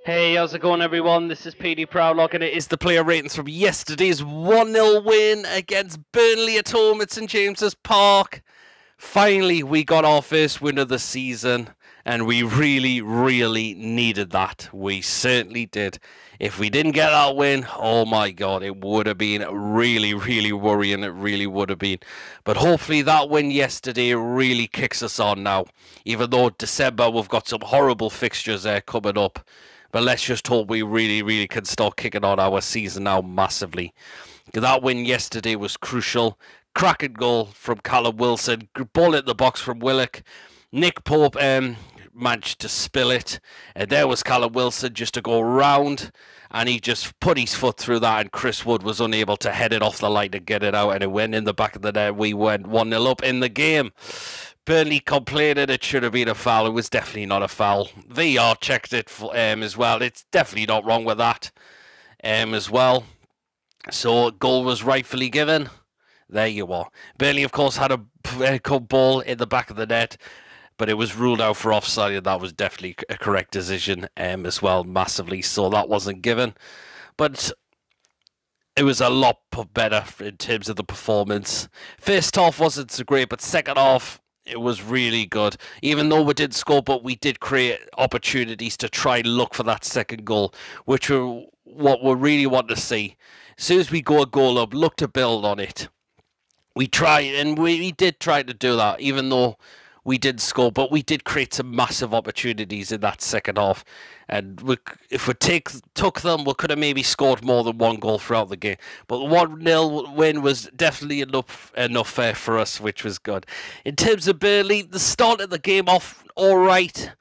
Hey, how's it going, everyone? This is PD Proudlock, and it is the player ratings from yesterday's 1-0 win against Burnley at home at St James's Park. Finally, we got our first win of the season, and we really needed that. We certainly did. If we didn't get that win, oh my God, it would have been really worrying. It really would have been. But hopefully that win yesterday really kicks us on now. Even though December, we've got some horrible fixtures there coming up. But let's just hope we really can start kicking on our season now massively. That win yesterday was crucial. Cracking goal from Callum Wilson. Ball at the box from Willock. Nick Pope managed to spill it. And there was Callum Wilson just to go round. And he just put his foot through that. And Chris Wood was unable to head it off the line and get it out. And it went in the back of the net. We went 1-0 up in the game. Burnley complained it should have been a foul. It was definitely not a foul. VR checked it as well. It's definitely not wrong with that as well. So a goal was rightfully given. There you are. Burnley, of course, had a ball in the back of the net, but it was ruled out for offside, and that was definitely a correct decision as well, massively. So that wasn't given. But it was a lot better in terms of the performance. First half wasn't so great, but second half, it was really good. Even though we did score, but we did create opportunities to try and look for that second goal, which are what we really want to see. As soon as we go a goal up, look to build on it. We tried, and we did try to do that, even though we did score, but we did create some massive opportunities in that second half. And if we took them, we could have maybe scored more than one goal throughout the game. But the 1-0 win was definitely enough for us, which was good. In terms of Burnley, the start of the game off all right.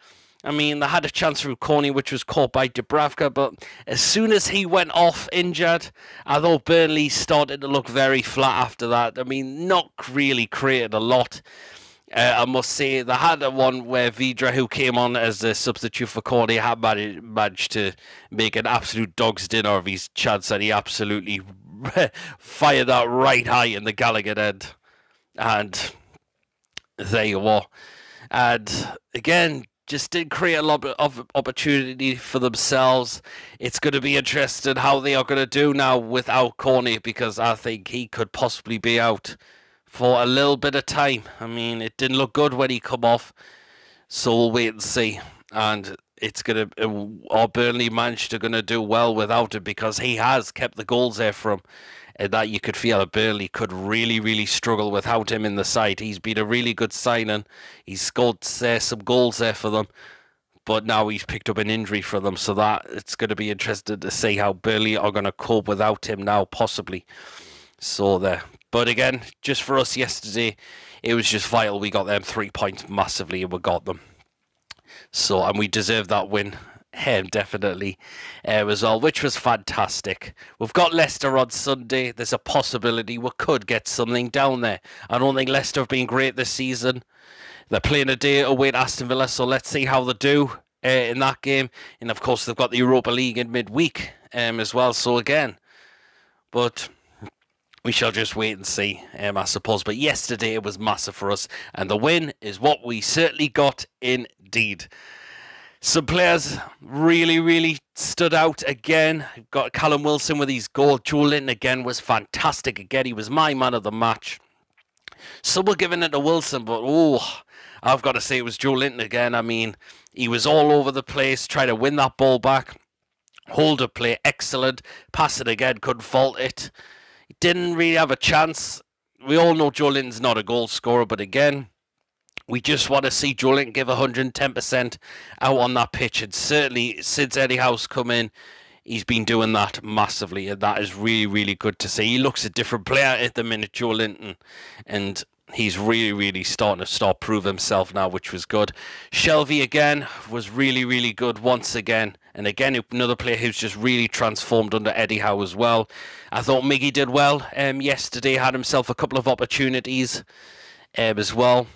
I mean, they had a chance through Coney, which was caught by Dubravka, but as soon as he went off injured, I thought Burnley started to look very flat after that. I mean, not really created a lot. I must say, they had one where Vidra, who came on as a substitute for Cordy, had managed to make an absolute dog's dinner of his chance, and he absolutely fired that right high in the Gallagher end. And there you are. And again, just didn't create a lot of opportunity for themselves. It's going to be interesting how they are going to do now without Corny, because I think he could possibly be out for a little bit of time. I mean, it didn't look good when he come off, so we'll wait and see. And it's gonna, our Burnley managed to gonna do well without him, because he has kept the goals there from, and that you could feel that Burnley could really struggle without him in the side. He's been a really good signing. He's scored some goals there for them, but now he's picked up an injury for them, so that it's going to be interesting to see how Burnley are going to cope without him now, possibly. So there. But again, just for us yesterday, it was just vital we got them 3 points massively, and we got them. So, and we deserved that win, definitely, as well, which was fantastic. We've got Leicester on Sunday. There's a possibility we could get something down there. I don't think Leicester have been great this season. They're playing a day away at Aston Villa, so let's see how they do in that game. And of course, they've got the Europa League in midweek as well. So again, but we shall just wait and see, I suppose. But yesterday it was massive for us, and the win is what we certainly got indeed. Some players really stood out again. We've got Callum Wilson with his goal. JOELINTON again was fantastic again. He was my man of the match. Some were giving it to Wilson, but I've got to say it was JOELINTON again. I mean, he was all over the place, trying to win that ball back. Hold up play, excellent. Pass it again, couldn't fault it. He didn't really have a chance. We all know JOELINTON's not a goal scorer, but again, we just want to see JOELINTON give 110% out on that pitch. And certainly, since Eddie Howe's come in, he's been doing that massively. And that is really good to see. He looks a different player at the minute, JOELINTON. And he's really starting to prove himself now, which was good. Shelvey again was really good once again. And again, another player who's just really transformed under Eddie Howe as well. I thought Miggy did well yesterday, had himself a couple of opportunities as well.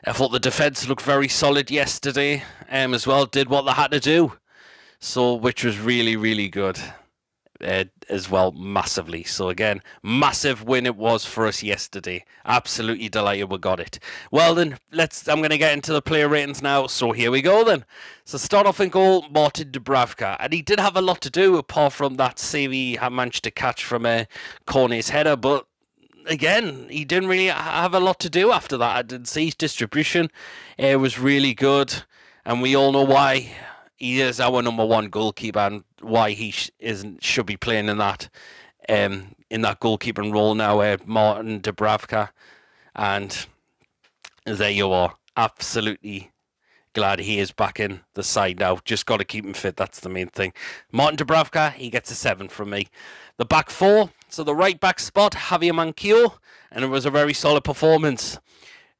I thought the defence looked very solid yesterday as well, did what they had to do. So, which was really good. as well, massively. So again, massive win it was for us yesterday. Absolutely delighted we got it. Well then, I'm going to get into the player ratings now. So here we go then. So start off in goal, Martin Dubravka, and he did have a lot to do apart from that save he had managed to catch from Cornet's header, but again, he didn't really have a lot to do after that. I didn't see his distribution. It was really good, and we all know why. He is our number one goalkeeper, and why he should be playing in that goalkeeping role now, Martin Dubravka. And there you are. Absolutely glad he is back in the side now. Just got to keep him fit. That's the main thing. Martin Dubravka, he gets a 7 from me. The back four. So the right back spot, Javier Manquillo, and it was a very solid performance.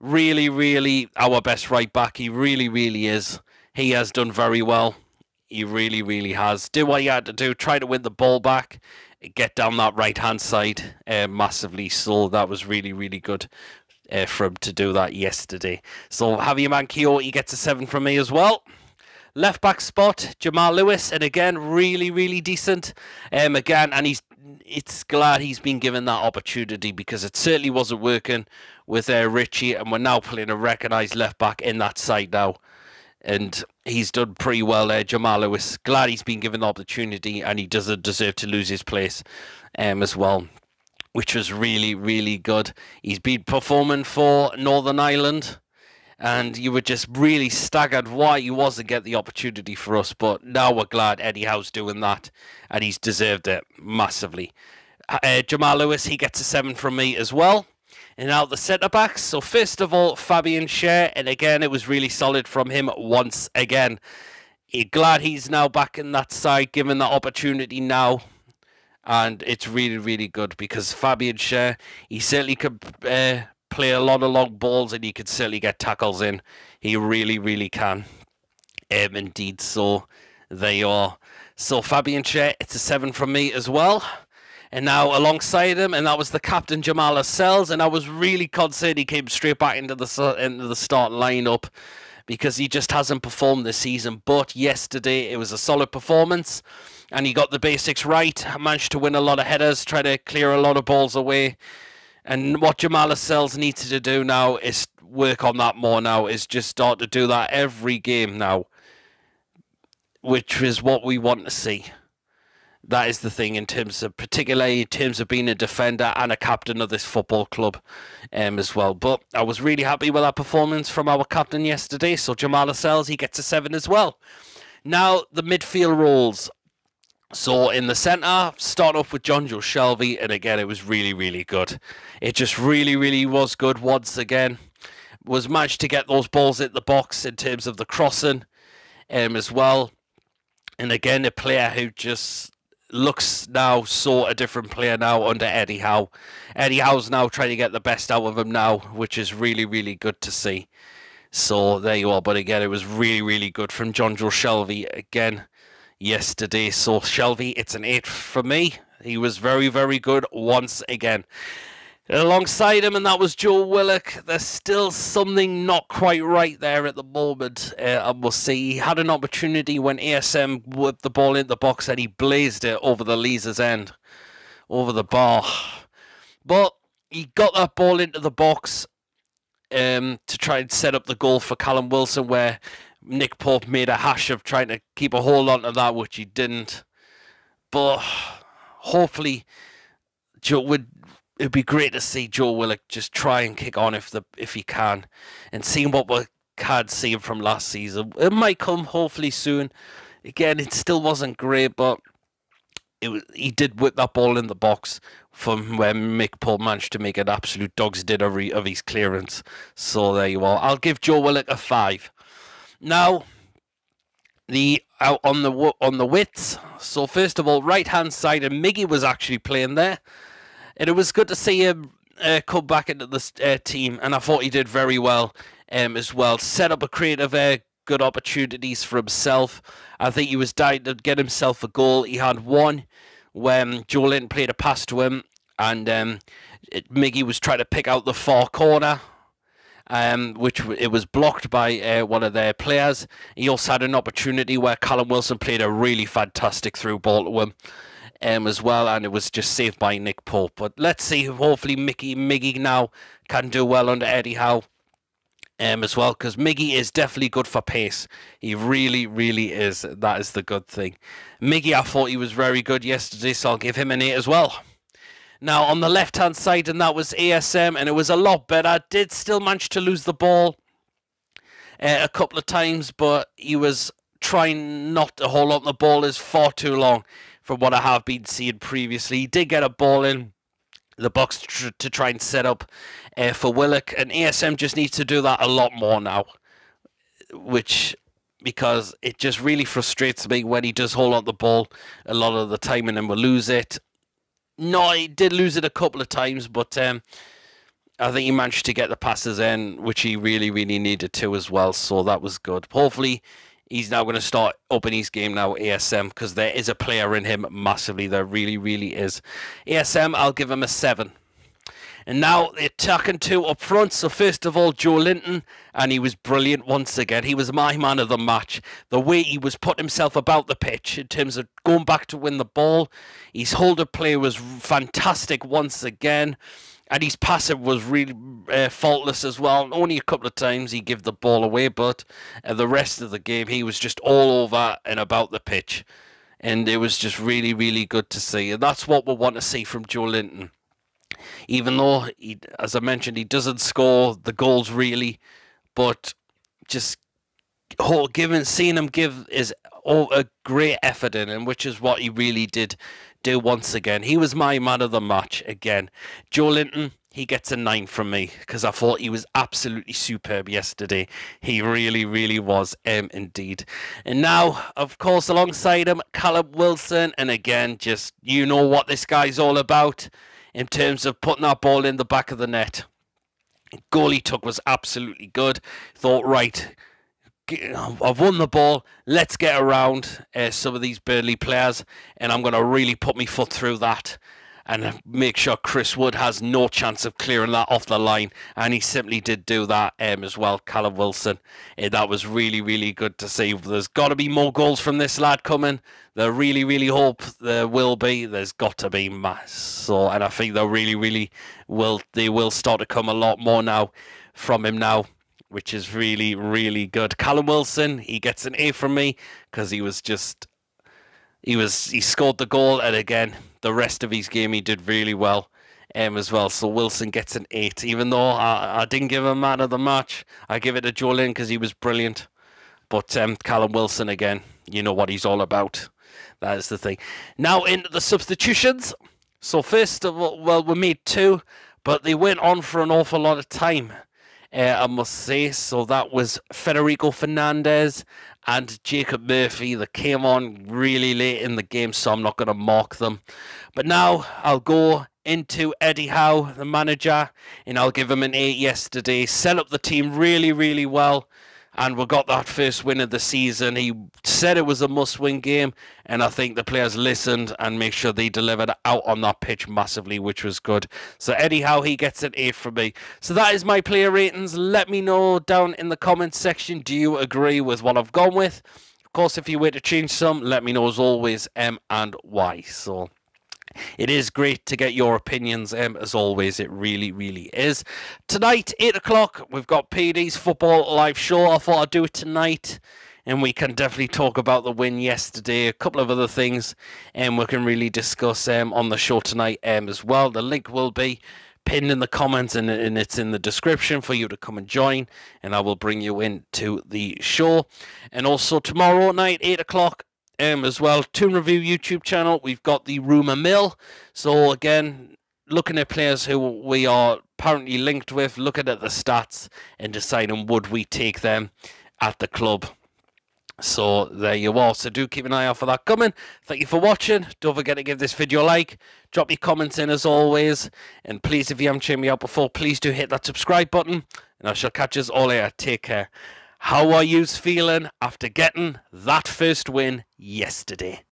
Really, really our best right back. He really, really is. He has done very well. He really, really has. Do what he had to do. Try to win the ball back. Get down that right-hand side massively. So that was really, really good for him to do that yesterday. So Javier Manquillo, he gets a 7 from me as well. Left back spot, Jamal Lewis, and again, really, really decent. Again, and it's glad he's been given that opportunity, because it certainly wasn't working with Richie, and we're now playing a recognised left back in that side now. And he's done pretty well there, Jamal Lewis. Glad he's been given the opportunity, and he doesn't deserve to lose his place as well, which was really, really good. He's been performing for Northern Ireland, and you were just really staggered why he wasn't getting the opportunity for us. But now we're glad Eddie Howe's doing that, and he's deserved it massively. Jamal Lewis, he gets a 7 from me as well. And now the centre-backs. So first of all, Fabian Schär. And again, it was really solid from him once again. Glad he's now back in that side, given that opportunity now. And it's really, really good, because Fabian Schär, he certainly could play a lot of long balls, and he could certainly get tackles in. He really, really can. Indeed. So there you are. So Fabian Schär, it's a 7 from me as well. And now alongside him, and that was the captain, Jamal Lascelles, and I was really concerned he came straight back into the starting lineup, because he just hasn't performed this season. But yesterday, it was a solid performance, and he got the basics right. Managed to win a lot of headers, try to clear a lot of balls away. And what Jamal Lascelles needs to do now is work on that more now, is just start to do that every game now, which is what we want to see. That is the thing, particularly in terms of being a defender and a captain of this football club as well. But I was really happy with that performance from our captain yesterday. So Jamal Lascelles, he gets a 7 as well. Now the midfield roles. So in the centre, start off with Jonjo Shelvey, and again, it was really, really good. It just really, really was good once again. Was managed to get those balls in the box in terms of the crossing as well. And again, a player who just looks now a different player now under Eddie Howe. Eddie Howe's now trying to get the best out of him now, which is really, really good to see. So there you are. But again, it was really, really good from Jonjo Shelvey again yesterday. So Shelvey, it's an 8 for me. He was very, very good once again. Alongside him, and that was Joe Willock. There's still something not quite right there at the moment, I must say. He had an opportunity when ASM whipped the ball into the box, and he blazed it over the Leazer's end, over the bar. But he got that ball into the box to try and set up the goal for Callum Wilson, where Nick Pope made a hash of trying to keep a hold on to that, which he didn't. But hopefully, it'd be great to see Joe Willock just try and kick on if he can, and seeing what we had seen from last season. It might come hopefully soon. Again, it still wasn't great, but he did whip that ball in the box from where Mick Pope managed to make an absolute dog's dinner of his clearance. So there you are. I'll give Joe Willock a 5. Now, on the widths. So first of all, right hand side, and Miggy was actually playing there. And it was good to see him come back into the team, and I thought he did very well as well. Set up a creative, good opportunities for himself. I think he was dying to get himself a goal. He had one when JOELINTON played a pass to him, and Miggy was trying to pick out the far corner, which it was blocked by one of their players. He also had an opportunity where Callum Wilson played a really fantastic through ball to him. as well, and it was just saved by Nick Pope. But let's see, hopefully Miggy now can do well under Eddie Howe as well, because Miggy is definitely good for pace. He really, really is. That is the good thing. Miggy, I thought he was very good yesterday, so I'll give him an 8 as well. Now, on the left-hand side, and that was ASM, and it was a lot better. Did still manage to lose the ball a couple of times, but he was trying not to hold up. The ball is far too long from what I have been seeing previously. He did get a ball in the box to try and set up for Willock, and ASM just needs to do that a lot more now, because it just really frustrates me when he does hold on the ball a lot of the time and then will lose it. No, he did lose it a couple of times, but I think he managed to get the passes in, which he really, really needed to as well, so that was good. Hopefully, he's now going to start upping his game now, ASM, because there is a player in him massively. There really, really is. ASM, I'll give him a 7. And now the attacking two up front. So first of all, JOELINTON, and he was brilliant once again. He was my man of the match. The way he was putting himself about the pitch in terms of going back to win the ball. His hold of play was fantastic once again. And his passing was really faultless as well. Only a couple of times he gave the ball away, but the rest of the game he was just all over and about the pitch. And it was just really, really good to see. And that's what we want to see from JOELINTON. Even though, as I mentioned, he doesn't score the goals really, but just seeing him give is a great effort in him, which is what he really did do once again. He was my man of the match again. JOELINTON, he gets a 9 from me because I thought he was absolutely superb yesterday. He really, really was, indeed. And now, of course, alongside him, Callum Wilson, and again, just you know what this guy's all about in terms of putting that ball in the back of the net. Goal he took was absolutely good. Thought, right, I've won the ball. Let's get around some of these Burnley players, and I'm going to really put my foot through that and make sure Chris Wood has no chance of clearing that off the line. And he simply did do that as well, Callum Wilson. That was really, really good to see. There's got to be more goals from this lad coming. I really, really hope there will be. There's got to be mass. So, and I think they really, really will. They will start to come a lot more now from him now, which is really, really good. Callum Wilson, he gets an A from me because he scored the goal, and again, the rest of his game he did really well as well. So Wilson gets an 8, even though I didn't give him man of the match. I give it to JOELINTON because he was brilliant. But Callum Wilson again, you know what he's all about. That is the thing. Now into the substitutions. So first of all, well, we made 2, but they went on for an awful lot of time, I must say. So that was Federico Fernandez and Jacob Murphy that came on really late in the game, so I'm not going to mark them. But now I'll go into Eddie Howe, the manager, and I'll give him an 8 yesterday. Set up the team really, really well, and we got that first win of the season. He said it was a must-win game, and I think the players listened and make sure they delivered out on that pitch massively, which was good. So Eddie Howe, he gets an 8 from me. So that is my player ratings. Let me know down in the comments section, do you agree with what I've gone with? Of course, if you were to change some, let me know as always, and why. So it is great to get your opinions, as always. It really, really is. Tonight, 8 o'clock, we've got PD's Football Live Show. I thought I'd do it tonight, and we can definitely talk about the win yesterday. A couple of other things, and we can really discuss on the show tonight as well. The link will be pinned in the comments, and it's in the description for you to come and join, and I will bring you into the show. And also tomorrow night, 8 o'clock, as well, Toon Review YouTube channel, we've got the Rumour Mill. So again, looking at players who we are apparently linked with, looking at the stats and deciding would we take them at the club. So there you are. So do keep an eye out for that coming. Thank you for watching. Don't forget to give this video a like. Drop your comments in as always. And please, if you haven't checked me out before, please do hit that subscribe button. And I shall catch us all later. Take care. How are you feeling after getting that first win yesterday?